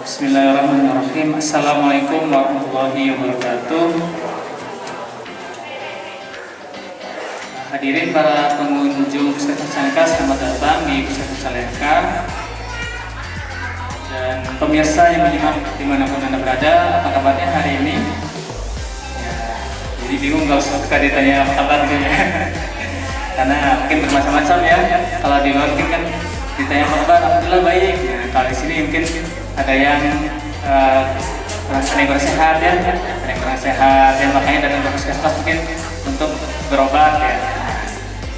Bismillahirrahmanirrahim. Assalamualaikum warahmatullahi wabarakatuh. Hadirin para pengunjung Puskesmas Cicalengka, selamat datang di Puskesmas Cicalengka. Dan pemirsa yang menyimak dimanapun Anda berada, apa kabarnya hari ini? Ya, jadi bingung kalau suka ditanya apa kabar gitu ya. Karena mungkin bermacam-macam ya. Kalau di luar mungkin kan ditanya apa kabar, alhamdulillah baik. Nah, kalau di sini mungkin ada yang kurang sehat ya, ada yang kurang sehat, yang makanya datang ke puskesmas mungkin untuk berobat ya.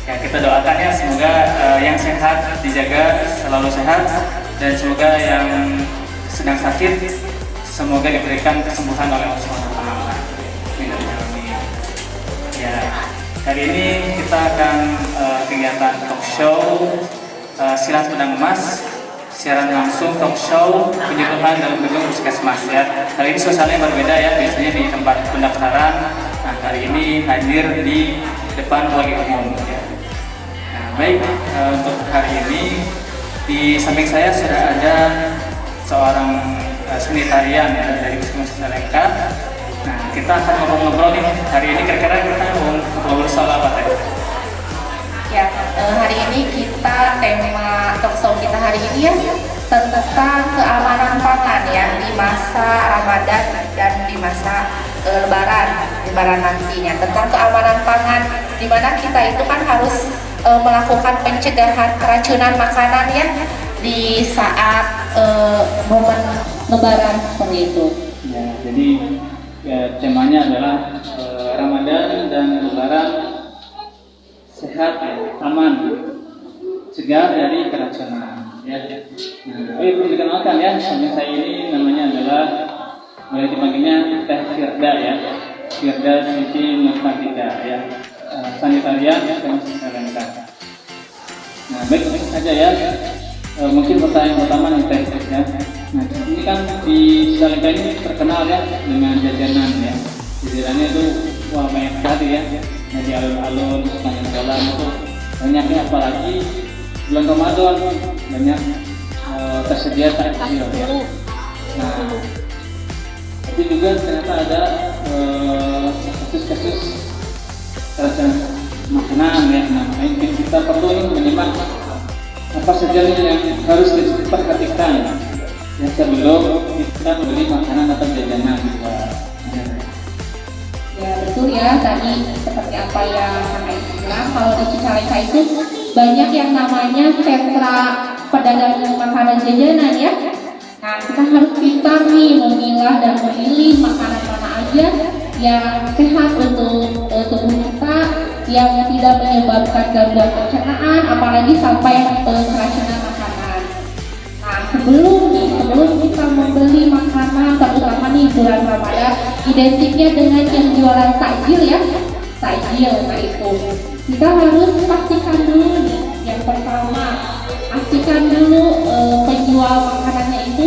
Ya kita doakan ya semoga yang sehat dijaga selalu sehat, dan semoga yang sedang sakit semoga diberikan kesembuhan oleh Allah Subhanahu wa Ta'ala. Ya, kali ini kita akan kegiatan talk show Silat Pedang Emas, siaran langsung talk show penyuluhan dalam gedung puskesmas ya. Kali ini suasananya berbeda ya, biasanya di tempat pendaftaran. Nah kali ini hadir di depan wali umum ya. Nah baik, untuk hari ini di samping saya sudah ada seorang seni tarian ya, dari Puskesmas Cicalengka. Nah kita akan ngobrol-ngobrol nih hari ini, kira-kira kita mau ngobrol soal apa tadi? Ya, hari ini tema talk show kita hari ini ya tentang keamanan pangan ya di masa Ramadan dan di masa Lebaran nantinya, tentang keamanan pangan, di mana kita itu kan harus melakukan pencegahan keracunan makanan ya di saat momen Lebaran seperti itu. Ya, jadi ya, temanya adalah Ramadan dan Lebaran sehat, aman, cegah dari keracunan. Ya. Nah, perlu dikenalkan ya, samping saya ini namanya adalah, boleh dipanggilnya Teh Firda ya, Firda Siti Nurfatika ya, sanitarian Puskesmas Cicalengka. Nah, baik langsung saja ya. Mungkin pertanyaan pertama nih Teh ya. Nah, ini kan di Cicalengka ini terkenal ya dengan jajanan ya. Jajanannya itu wah banyak sekali ya. Nah, di alun-alun sepanjang jalan itu banyaknya, apalagi bulan Ramadan banyak tersedia takjil ya. Nah, tapi juga ternyata ada kasus-kasus keracunan makanan ya. Nah, mungkin kita perlu menyimak apa saja yang harus diperhatikan ya sebelum kita membeli makanan atau jajanan juga. Ya betul ya, tadi seperti apa yang Kak bilang, kalau di Cicalengka itu banyak yang namanya sentra pedagang makanan jajanan ya. Nah kita harus pintar nih memilah dan memilih makanan mana aja yang sehat untuk tubuh kita, yang tidak menyebabkan gangguan pencernaan, apalagi sampai keracunan makanan. Nah sebelum kita membeli makanan, terutama nih bulan Ramadan, identiknya dengan yang jualan takjil ya, takjil. Nah itu kita harus pastikan dulu nih, yang pertama pastikan dulu penjual makanannya itu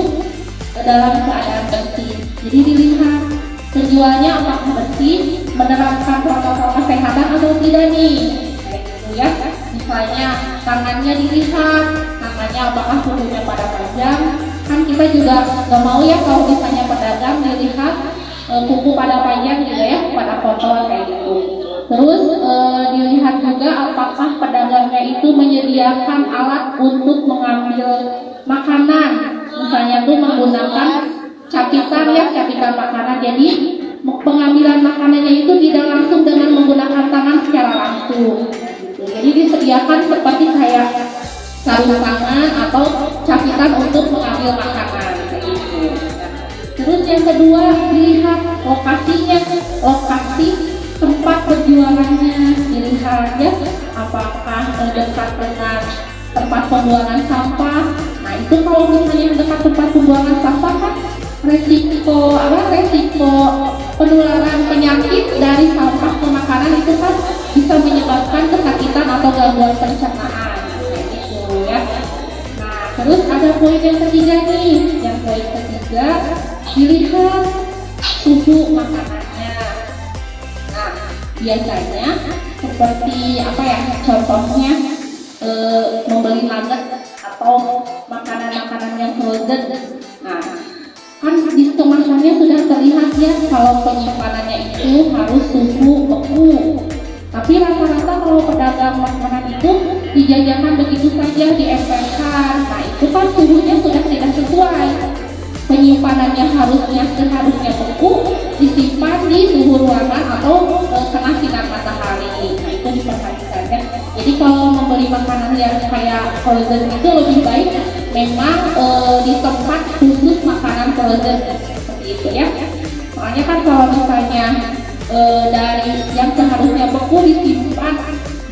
dalam keadaan bersih. Jadi dilihat penjualnya apakah bersih, menerapkan protokol kesehatan atau tidak nih, kayak gitu ya. Misalnya tangannya dilihat, tangannya apakah kukunya pada panjang. Kan kita juga nggak mau ya kalau misalnya pedagang dilihat kuku pada panjang juga ya, pada kotor kayak gitu. Terus dilihat juga apakah pedagangnya itu menyediakan alat untuk mengambil makanan, misalnya tuh menggunakan capitan ya, capitan makanan. Jadi pengambilan makanannya itu tidak langsung dengan menggunakan tangan secara langsung. Jadi disediakan seperti kayak sarung tangan atau capitan untuk mengambil makanan kayak gitu. Terus yang kedua dilihat lokasinya, lokasi tempat penjualannya dilihat ya, apakah dekat dengan tempat pembuangan sampah. Nah itu kalau misalnya dekat tempat pembuangan sampah kan resiko penularan penyakit dari sampah ke makanan itu kan bisa menyebabkan kesakitan atau gangguan pencernaan kayak gitu ya. Nah terus ada poin yang ketiga nih, yang poin ketiga dilihat suhu makanannya. Nah biasanya seperti apa ya, contohnya membeli nugget atau makanan-makanan yang frozen. Nah kan di kemasannya sudah terlihat ya kalau penyimpanannya itu harus suhu beku. Tapi rata-rata kalau pedagang makanan itu dijajakan begitu saja diemperkan. Nah itu kan suhunya sudah tidak sesuai. Penyimpanannya seharusnya beku, disimpan di suhu ruangan atau kena sinar matahari. Nah itu diperhatikan ya. Jadi kalau membeli makanan yang kayak frozen itu lebih baik memang di tempat khusus makanan frozen seperti itu ya. Soalnya kan kalau misalnya dari yang seharusnya beku disimpan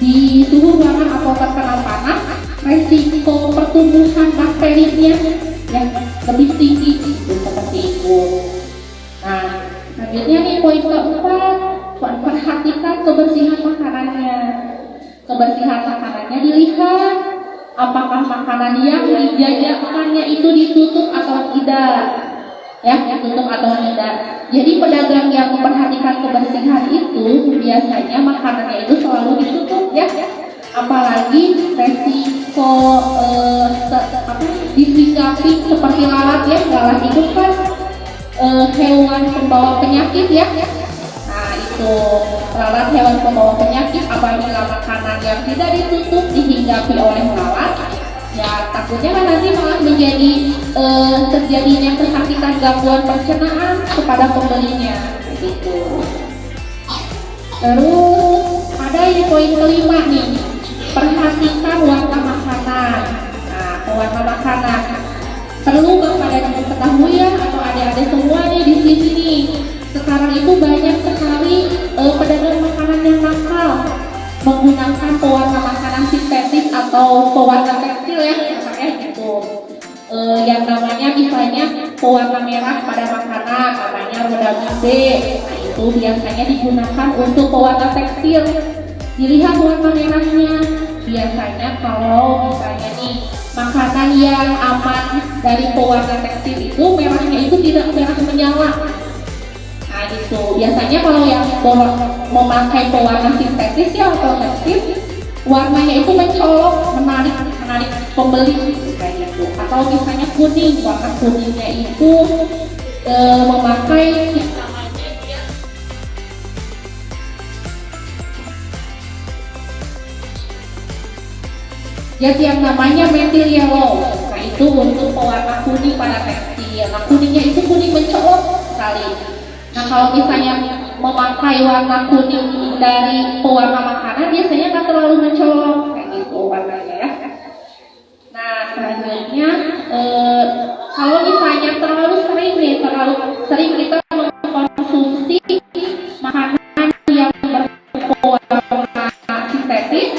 di suhu ruangan atau terkena panas, resiko pertumbuhan bakterinya yang lebih tinggi itu seperti itu. Nah, selanjutnya nih poin keempat, perhatikan kebersihan makanannya. Kebersihan makanannya dilihat apakah makanan yang dijajakannya itu ditutup atau tidak. Ya, ditutup atau tidak. Jadi pedagang yang memperhatikan kebersihan itu biasanya makanannya itu selalu ditutup ya. Apalagi resiko disinggapi seperti lalat ya. Lalat itu kan hewan pembawa penyakit ya. Nah itu lalat hewan pembawa penyakit. Apabila makanan yang tidak ditutup dihinggapi oleh lalat, ya takutnya kan nanti malah menjadi terjadinya kesakitan gangguan pencernaan kepada pembelinya gitu. Terus ada di poin kelima nih, perhatikan warna makanan. Nah warna makanan perlu kepada diketahui ya atau adik-adik semua nih di sini nih. Sekarang itu banyak sekali pedagang makanan yang nakal menggunakan pewarna makanan sintetis atau pewarna tekstil ya gitu. Yang namanya misalnya pewarna merah pada makanan namanya rodamin B. Nah itu biasanya digunakan untuk pewarna tekstil. Dilihat warna merahnya. Biasanya kalau misalnya nih makanan yang aman dari pewarna tekstil itu merahnya itu tidak merah menyala. Nah gitu. Biasanya kalau yang memakai pewarna sintetis ya atau tekstil, warnanya itu mencolok, menarik pembeli kayak gitu. Atau misalnya kuning, warna kuningnya itu memakai yang namanya yang namanya methyl yellow. Nah itu untuk pewarna kuning pada tekstil. Nah kuningnya itu kuning mencolok sekali. Nah kalau misalnya memakai warna kuning dari pewarna makanan biasanya nggak terlalu mencolok kayak gitu warnanya ya. Nah selanjutnya kalau misalnya terlalu sering kita mengkonsumsi makanan yang berwarna sintetis,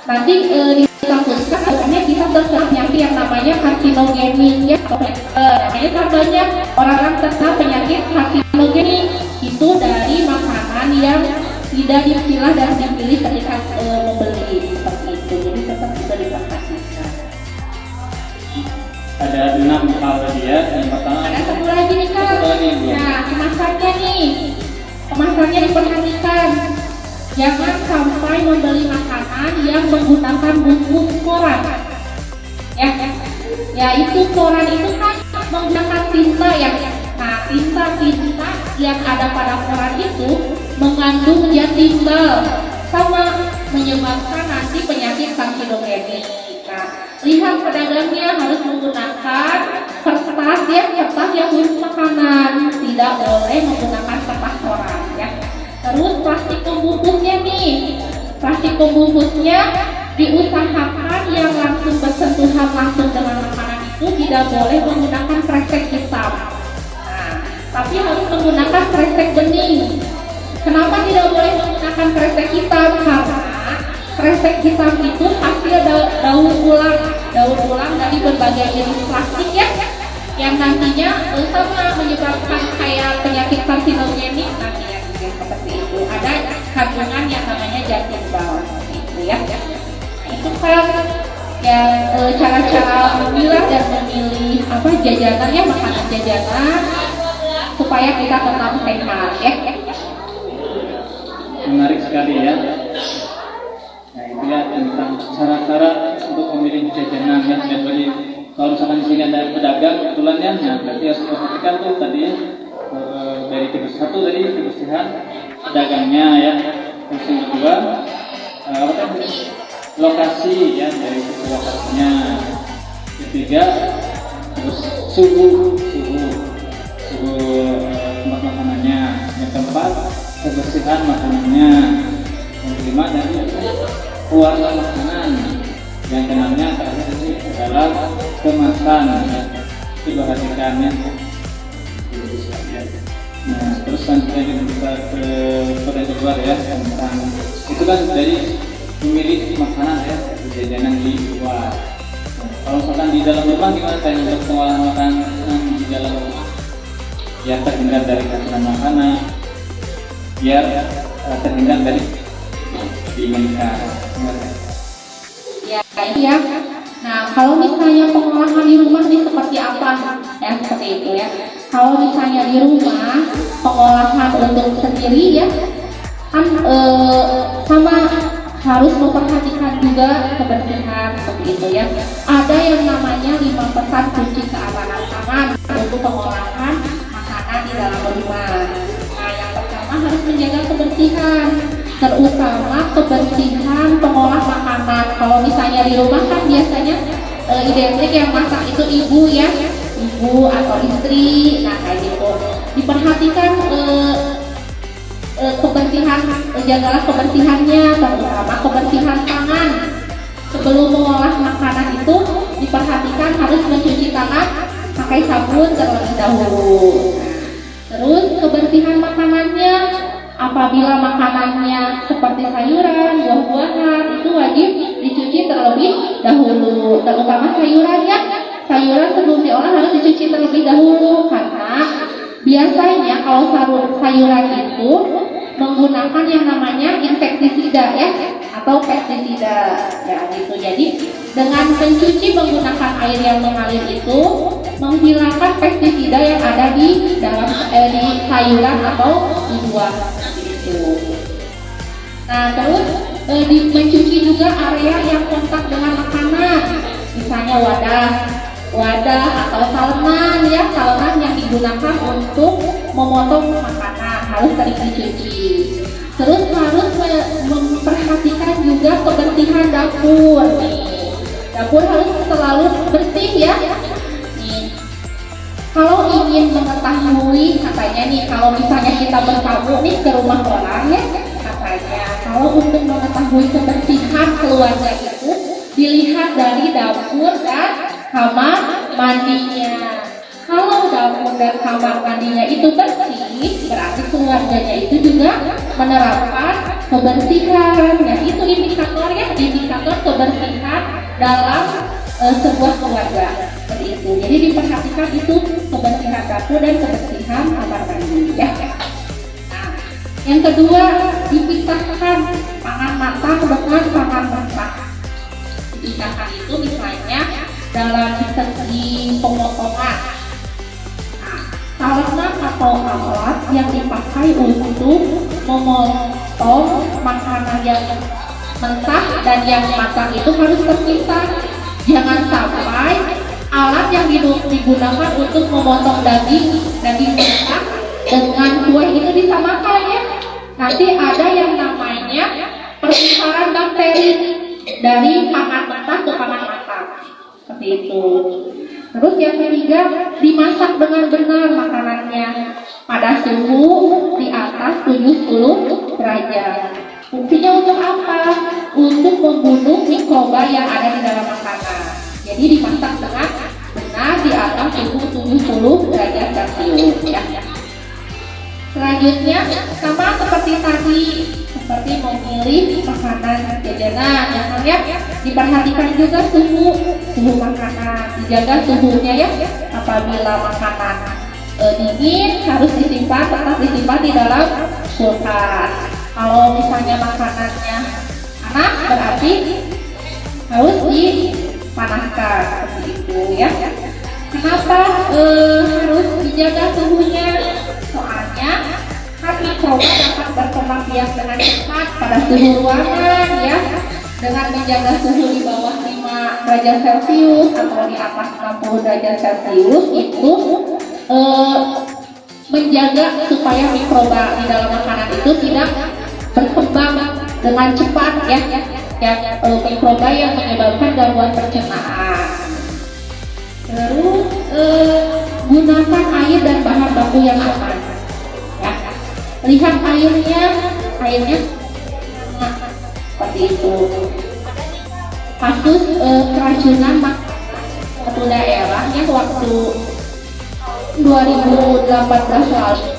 nanti ditakutkan akhirnya kita terkena penyakit yang namanya karsinogenik ya. Namanya kan banyak orang-orang terkena penyakit karsinogenik itu dari makanan yang tidak dipilah dan dipilih ketika membeli seperti itu. Jadi tetap bisa diperhatikan. Ada 6 hal tadi ya. Yang pertama ada satu lagi nih Kak. Nah kemasannya nih, kemasannya diperhatikan. Jangan sampai membeli makanan yang menggunakan bungkus koran. Ya itu koran itu kan menggunakan tinta ya. Nah tinta yang ada pada koran itu mengandung zat timbal sama menyebabkan nanti penyakit karsinogenik. Nah lihat pedagangnya harus menggunakan kertas ya, kertas yang khusus makanan, tidak boleh menggunakan kertas koran ya. Terus plastik pembungkusnya nih, plastik pembungkusnya diusahakan yang langsung bersentuhan langsung dengan makanan itu tidak boleh menggunakan kresek hitam. Nah, tapi harus menggunakan kresek bening. Kenapa tidak boleh menggunakan kresek hitam? Karena kresek hitam itu hasil daur ulang dari berbagai jenis plastik ya, yang nantinya sama menyebabkan kayak penyakit karsinogenik nantinya seperti itu. Ada kandungan yang namanya zat timbal itu ya. Itu kan yang cara-cara memilah dan memilih jajanan ya, makanan jajanan supaya kita tetap sehat ya. Menarik sekali ya. Nah itu ya tentang cara-cara untuk memilih jajanan ya. Dan bagi kalau misalkan di sini ada pedagang, kebetulan ya ya berarti harus diperhatikan tuh tadi ya, dari satu tadi kebersihan pedagangnya ya. Terus yang kedua apa tadi? Lokasi ya, dari sisi lokasinya. Ketiga terus suhu tempat makanannya. Yang keempat kebersihan makanannya. Yang kelima dari keluarga makanan. Yang keenamnya terakhir ini adalah kemasan ya. Diperhatikannya. Nah, terus selanjutnya kita ke pertanyaan kedua ya, tentang itu kan dari memilih makanan ya, jajanan di luar. Nah, kalau misalkan di dalam rumah gimana cara untuk pengolahan makanan di dalam rumah? Ya terhindar dari keracunan makanan, biar terhindar dari diinginkan. Ya, iya. Nah, kalau misalnya pengolahan di rumah ini seperti apa? Ya, seperti itu ya. Kalau misalnya di rumah pengolahan untuk sendiri ya, kan sama harus memperhatikan juga kebersihan seperti itu ya. Ada yang namanya 5 pesan kunci keamanan pangan untuk pengolahan makanan di dalam rumah. Nah, yang pertama harus menjaga kebersihan, terutama kebersihan pengolah makanan. Kalau misalnya di rumah kan biasanya identik yang masak itu ibu ya, ibu atau istri. Nah kayak gitu diperhatikan kebersihan, jagalah kebersihannya, terutama kebersihan tangan. Sebelum mengolah makanan itu diperhatikan harus mencuci tangan pakai sabun terlebih dahulu. Terus kebersihan makanannya, apabila makanannya seperti sayuran, buah-buahan itu wajib dicuci terlebih dahulu, terutama sayurannya. Sayuran sebelum diolah harus dicuci terlebih dahulu karena biasanya kalau sayuran itu menggunakan yang namanya insektisida ya atau pestisida ya gitu. Jadi dengan mencuci menggunakan air yang mengalir itu menghilangkan pestisida yang ada di dalam di sayuran atau di buah gitu. Nah terus mencuci juga area yang kontak dengan makanan, misalnya wadah atau salenan ya, salenan yang digunakan untuk memotong makanan harus sering dicuci. Terus harus memperhatikan juga kebersihan dapur nih. Dapur harus selalu bersih ya. Nih, kalau ingin mengetahui katanya nih, kalau misalnya kita bertamu nih ke rumah orang ya, katanya kalau untuk mengetahui kebersihan keluarga itu dilihat dari dapur dan kamar mandinya. Kalau dapur dan kamar mandinya itu bersih, berarti keluarganya itu juga menerapkan kebersihan. Ya, itu indikatornya, indikator kebersihan dalam sebuah keluarga. Seperti itu. Jadi diperhatikan itu kebersihan dapur dan kebersihan kamar mandi. Ya. Nah, yang kedua dipisahkan pangan matang dengan pangan mentah. Dipisahkan itu misalnya dalam segi pemotongan. Alat atau alat yang dipakai untuk memotong makanan yang mentah dan yang matang itu harus terpisah. Jangan sampai alat yang digunakan untuk memotong daging mentah dengan kue itu disamakan ya. Nanti ada yang namanya pertukaran bakteri dari pangan mentah ke pangan matang. Seperti itu. Terus yang ketiga, dimasak dengan benar makanannya pada suhu di atas 70 derajat. Fungsinya untuk apa? Untuk membunuh mikroba yang ada di dalam makanan. Jadi dimasak dengan benar di atas suhu 70 derajat Celcius ya. Selanjutnya sama seperti tadi, seperti memilih makanan jajanan ya, diperhatikan juga suhu makanan, dijaga suhunya ya. Apabila makanan dingin harus disimpan, tetap disimpan di dalam kulkas. Kalau misalnya makanannya panas berarti harus dipanaskan seperti itu ya. Kenapa harus dijaga suhunya? Soalnya kan mikroba dapat berkembang biak dengan cepat pada suhu ruangan ya. Dengan menjaga suhu di bawah 5 derajat Celcius atau di atas 60 derajat Celcius itu menjaga supaya mikroba di dalam makanan itu tidak berkembang dengan cepat ya, mikroba yang menyebabkan gangguan pencernaan. Terus gunakan air dan bahan baku yang aman. Ya. Lihat airnya seperti itu. Kasus keracunan satu daerah yang waktu 2018 lalu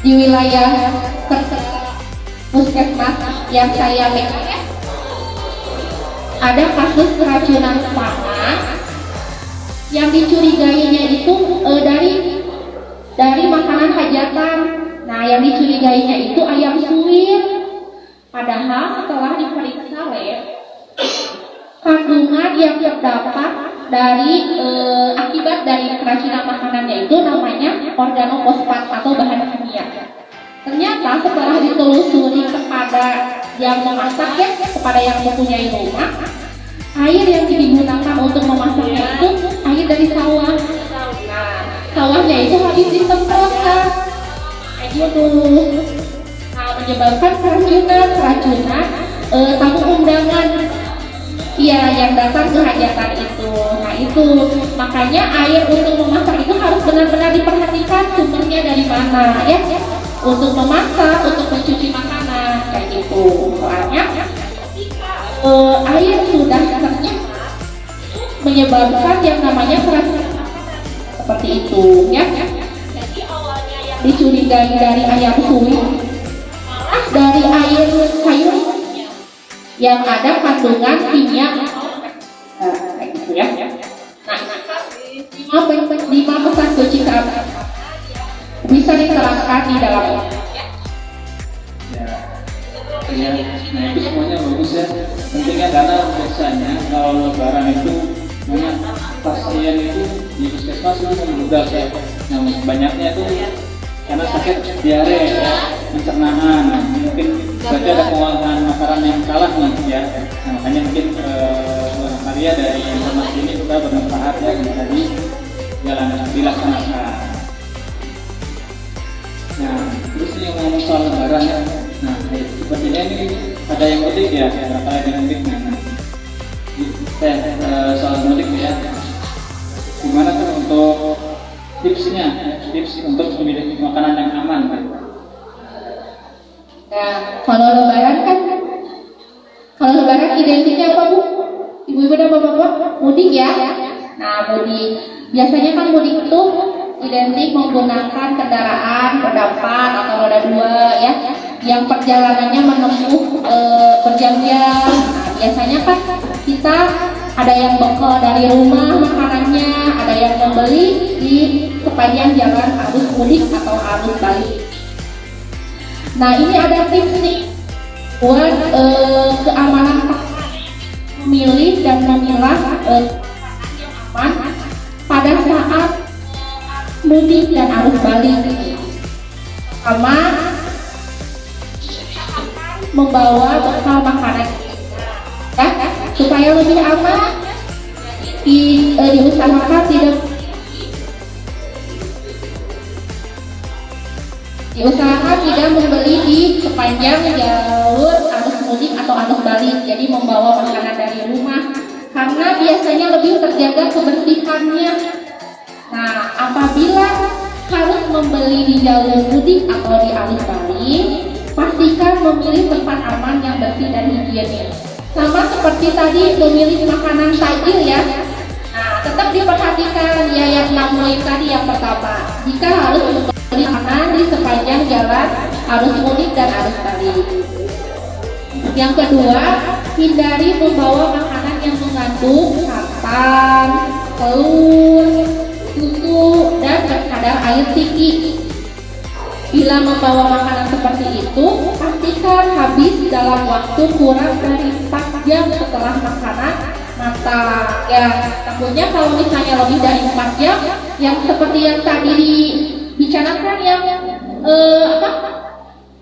di wilayah puskesmas yang saya lihat ada kasus keracunan pangan yang dicurigainya itu dari makanan hajatan. Nah, yang dicurigainya itu ayam suwir. Padahal setelah diperiksa lab, kandungan yang terdapat dari akibat dari keracunan makanannya itu namanya organofosfat atau bahan kimia. Ternyata setelah ditelusuri kepada yang memasak ya, kepada yang mempunyai rumah, air yang digunakan untuk memasaknya itu air dari sawah. Nah, sawahnya itu habis disemprot kan, kayak gitu. Nah, menyebabkan keracunan tamu undangan. Iya, yang datang ke hajatan itu. Nah, itu makanya air untuk memasak itu harus benar-benar diperhatikan sumbernya dari mana ya. Untuk memasak, untuk mencuci makanan kayak gitu. Soalnya air sudah ternyata menyebabkan yang namanya keracunan seperti itu ya. Jadi awalnya yang dicurigai dari ayam suwir malah dari air sayur yang ada kandungan kimia kayak gitu ya. Nah, 5 pesan kunci keamanan bisa diterapkan di dalam ya, nah itu semuanya bagus ya. Pentingnya karena biasanya kalau lebaran itu banyak pasien itu di puskesmas itu membludak ya. Nah, banyaknya itu karena sakit diare ya, pencernaan. Nah, mungkin berarti ada pengolahan makanan yang salah nih ya. Nah, makanya mungkin karya dari informasi ini juga bermanfaat ya, bisa dilaksanakan. Nah, terus yang ngomong soal lebaran ya. Nah, sepertinya ini ada yang mudik ya, terkait dengan mudiknya. Soal mudik ya. Gimana tuh untuk tipsnya, tips untuk memilih makanan yang aman kan? Nah, kalau lebaran identiknya apa Bu? Ibu-ibu dan bapak-bapak mudik ya. Nah, mudik biasanya kan mudik itu identik menggunakan kendaraan roda 4 atau roda 2 ya, yang perjalanannya menempuh berjam-jam. Nah, biasanya kan kita ada yang bekal dari rumah makanannya, ada yang membeli di sepanjang jalan arus mudik atau arus balik. Nah, ini ada tips nih buat keamanan memilih dan memilah yang aman pada saat mudik dan arus balik. Pertama, membawa bekal makanan ya, supaya lebih aman. Diusahakan tidak membeli di sepanjang jalur arus mudik atau arus balik. Jadi membawa makanan dari rumah karena biasanya lebih terjaga kebersihannya. Nah, apabila harus membeli di jalur mudik atau di arus balik, pastikan memilih tempat aman yang bersih dan higienis. Sama seperti tadi memilih makanan tajil ya. Nah, tetap diperhatikan ya yang 6 poin tadi. Yang pertama, jika harus membeli makanan di sepanjang jalan arus mudik dan arus balik. Yang kedua, hindari membawa makanan yang mengandung santan, telur, susu, dan terkadang air tinggi. Bila membawa makanan seperti itu, pastikan habis dalam waktu kurang dari 4 jam setelah makanan matang. Ya, takutnya kalau misalnya lebih dari 4 jam, yang seperti yang tadi dibicarakan yang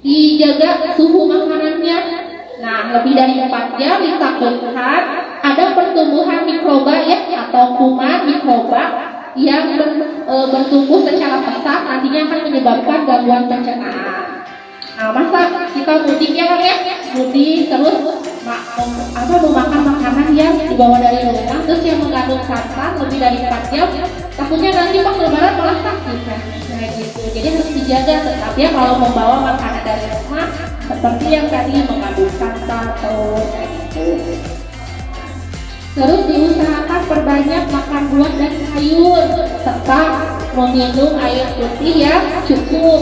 dijaga suhu makanannya. Nah, lebih dari 4 jam ditakutkan ada pertumbuhan mikroba ya atau kuman mikroba yang bertumbuh secara pesat, nantinya akan menyebabkan gangguan pencernaan. Nah, masa kita mudik ya kan ya, mudik terus memakan makanan yang dibawa dari rumah terus yang mengandung santan lebih dari 4 jam, takutnya nanti pas lebaran malah sakit kan, kayak gitu. Jadi harus dijaga tetap ya kalau membawa makanan dari rumah seperti yang tadi mengandung santan atau kayak gitu. Terus diusahakan perbanyak makan buah dan sayur serta meminum air putih yang cukup.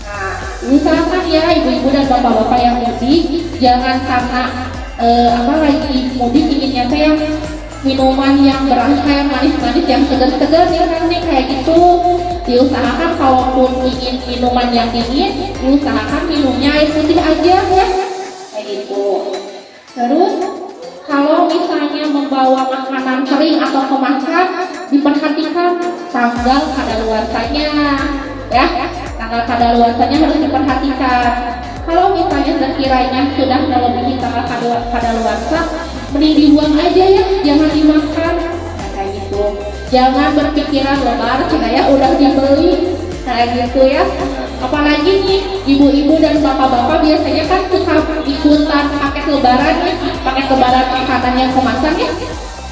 Nah, usahakan ya ibu-ibu dan bapak-bapak yang mudik jangan karena lagi mudik inginnya teh yang minuman yang berasa yang manis-manis yang segar-segar ya kan nih kayak gitu. Diusahakan kalaupun ingin minuman yang dingin, diusahakan minumnya air putih aja ya kayak gitu. Terus kalau misalnya membawa makanan kering atau kemasan, diperhatikan tanggal kadaluarsanya ya. Tanggal kadaluarsanya harus diperhatikan. Kalau misalnya sekiranya sudah melebihi tanggal kadaluarsa, mending dibuang aja ya, jangan dimakan. Nah, kayak gitu. Jangan berpikiran lebar, ya udah dibeli, kayak gitu ya. Apalagi nih ibu-ibu dan bapak-bapak biasanya kan suka ikutan paket lebaran ya, paket lebaran makanan yang kemasan ya.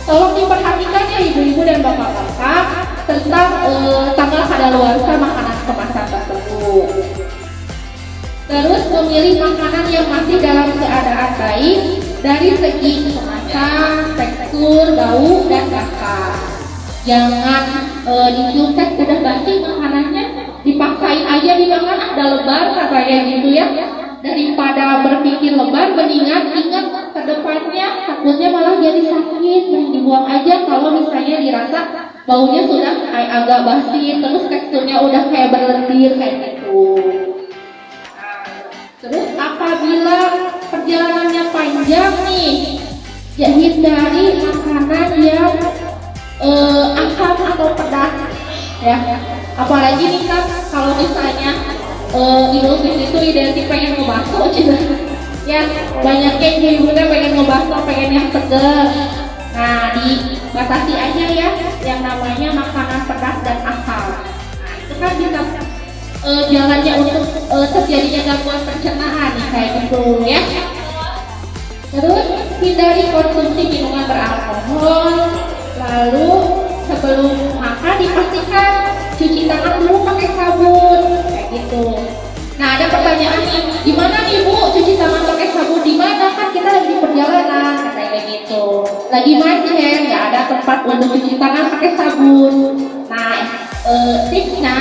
Tolong diperhatikan ya ibu-ibu dan bapak-bapak tentang tanggal kadaluarsa makanan kemasan tersebut. Terus memilih makanan yang masih dalam keadaan baik dari segi kemasan, tekstur, bau, dan rasa. Jangan dicium tes udah basi makanannya, dipaksain aja dimakan ada lebar kayak gitu ya. Daripada berpikir lebar, mendingan ingat ke depannya takutnya malah jadi sakit, mending dibuang aja kalau misalnya dirasa baunya sudah kayak agak basi, terus teksturnya udah kayak berlendir kayak gitu. Terus apabila perjalanannya panjang nih, ya hindari makanan yang asam atau pedas ya. Apalagi nih kan kalau misalnya Idul Fitri itu identik pengen ngebakso gitu ya, banyaknya ibu-ibunya pengen ngebakso, pengen yang seger. Nah, dibatasi aja ya yang namanya makanan pedas dan asam. Nah, itu kan bisa jalannya untuk terjadinya gangguan pencernaan kayak gitu ya. Terus hindari konsumsi minuman beralkohol. Lalu sebelum makan dipastikan cuci tangan dulu pakai sabun kayak gitu. Nah, ada pertanyaan nih, gimana nih Bu cuci tangan pakai sabun di mana, kan kita lagi di perjalanan kayak gitu, lagi macet nggak ada tempat untuk cuci tangan pakai sabun. Nah, tipsnya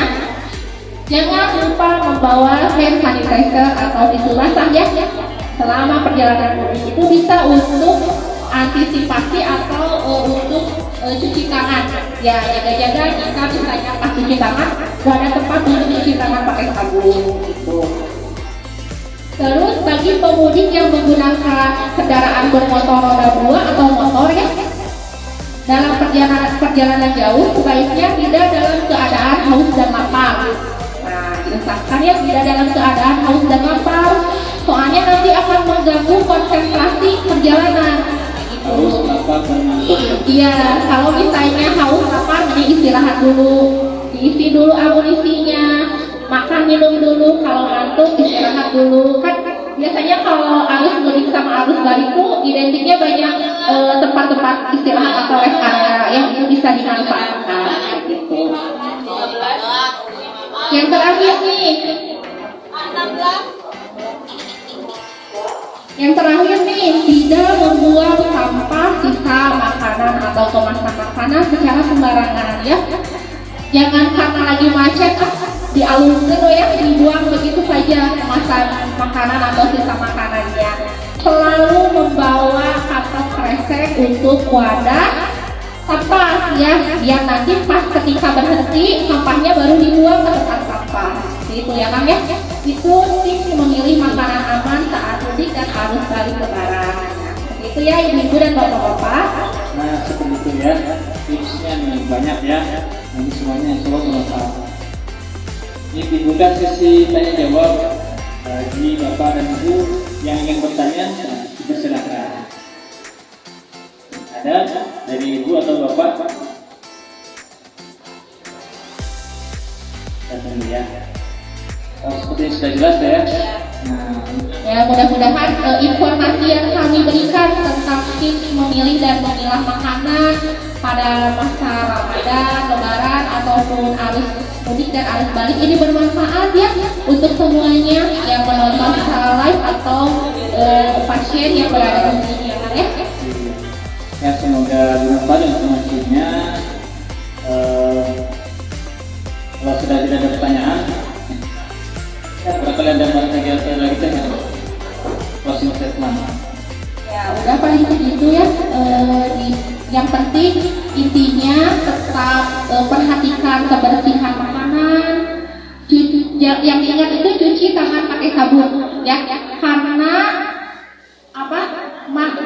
jangan lupa membawa hand sanitizer atau tisu basah ya selama perjalanan mudik. Itu bisa untuk antisipasi atau untuk cuci tangan ya, jaga-jaga jika misalnya pas cuci tangan gak ada tempat untuk cuci tangan pakai sabun gitu. Terus bagi pemudik yang menggunakan kendaraan bermotor roda 2 atau motor ya, dalam perjalanan jauh sebaiknya tidak dalam keadaan haus dan lapar. Nah, diusahakan ya tidak dalam keadaan haus dan lapar, soalnya nanti akan mengganggu konsentrasi perjalanan. Haus, lapar, dan ngantuk. Iya, kalau misalnya haus lapar, mending istirahat dulu, diisi dulu amunisinya, makan minum dulu. Kalau ngantuk istirahat dulu. Kan biasanya kalau arus mudik sama arus balik tuh identiknya banyak tempat-tempat istirahat atau rest area yang itu bisa dimanfaatkan. Gitu. Yang terakhir nih. Yang terakhir nih, tidak membuang sampah sisa makanan atau kemasan makanan secara sembarangan ya. Jangan karena lagi macet dialungkan ya, dibuang begitu saja kemasan makanan atau sisa makanannya. Selalu membawa kantong kresek untuk wadah sampah ya, biar nanti pas ketika berhenti sampahnya baru dibuang ke tempat sampah. Itu ya Kang ya. Itu tips memilih makanan aman saat mudik dan arus balik lebaran. Itu ya ibu-ibu dan bapak-bapak. Nah, seperti itu ya tipsnya nih, banyak ya, nanti semuanya insya Allah bermanfaat. Ini dibuka sesi tanya jawab bagi bapak dan ibu yang ingin bertanya dipersilakan. Ada dari ibu atau bapak? Dan ya. Seperti yang sudah jelas ya. Nah, Ya, mudah-mudahan informasi yang kami berikan tentang tips memilih dan memilah makanan pada masa Ramadan, Lebaran ataupun arus mudik dan arus balik ini bermanfaat ya untuk semuanya yang menonton secara live atau pasien yang berada di sini ya. Ya, semoga bermanfaat informasinya. Kalau sudah tidak ada pertanyaan, barangkali ada lagi tanya. Closing statement. Ya, udah paling segitu ya. Yang penting intinya tetap perhatikan kebersihan makanan. Yang ingat itu cuci tangan pakai sabun ya, karena apa?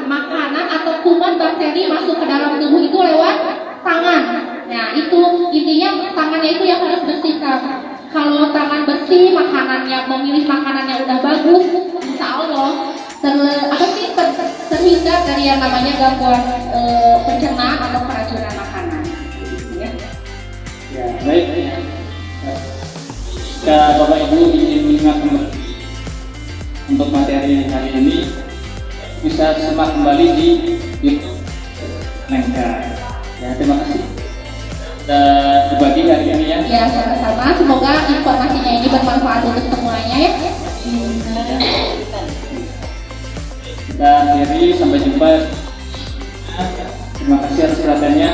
Makanan atau kuman bakteri masuk ke dalam tubuh itu lewat tangan. Nah, itu intinya tangannya itu yang harus bersihkan. Kalau tangan bersih, makanannya memilih makanan yang udah bagus, insya Allah terhindar dari yang namanya gangguan pencernaan atau keracunan makanan. Ya, ya baik. Jika Bapak Ibu ingin menyimak untuk materi hari ini, bisa simak kembali di YouTube Nengka. Ya, terima kasih sudah berbagi hari ini ya. Ya, sama-sama. Semoga informasinya ini bermanfaat untuk semuanya ya. Kita akhiri, sampai jumpa. Terima kasih atas perhatiannya.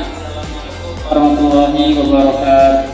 Warahmatullahi wabarakatuh.